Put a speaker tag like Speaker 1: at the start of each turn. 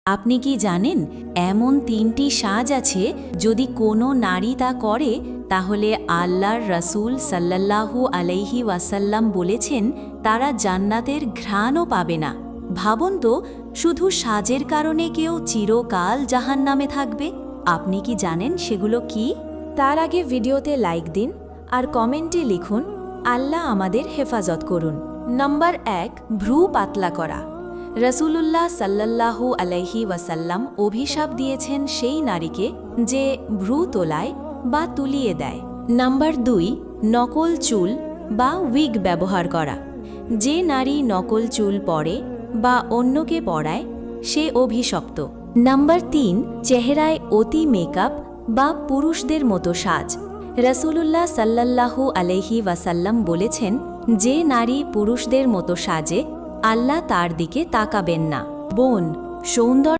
Speaker 1: আপনি কি জানেন এমন 3টি সাজ আছে যদি কোনো নারী তা করে তাহলে আল্লাহর রাসূল সাল্লাল্লাহু আলাইহি ওয়াসাল্লাম বলেছেন তারা জান্নাতের ঘ্রাণও পাবে না। ভাবুন তো, শুধু সাজের কারণে কেউ চিরকাল জাহান্নামে থাকবে। আপনি কি জানেন সেগুলো কি? তার আগে ভিডিওতে লাইক দিন আর কমেন্টে লিখুন আল্লাহ আমাদের হেফাজত করুন। নম্বর 1, ভ্রু পাতলা করা। রাসূলুল্লাহ সাল্লাল্লাহু আলাইহি ওয়াসাল্লাম অভিশাপ দিয়েছেন সেই নারীকে যে ভ্রু তোলায় বা তুলিয়ে দেয়। নাম্বার 2, নকল চুল বা উইগ ব্যবহার করা। যে নারী নকল চুল পরে বা অন্যকে পরায় সে অভিশপ্ত। নাম্বার 3, চেহারায় অতি মেকআপ বা পুরুষদের মতো সাজ। রাসূলুল্লাহ সাল্লাল্লাহু আলাইহি ওয়াসাল্লাম বলেছেন যে নারী পুরুষদের মতো সাজে আল্লাহ তার দিকে তাকাবেন না। বোন, সৌন্দর্য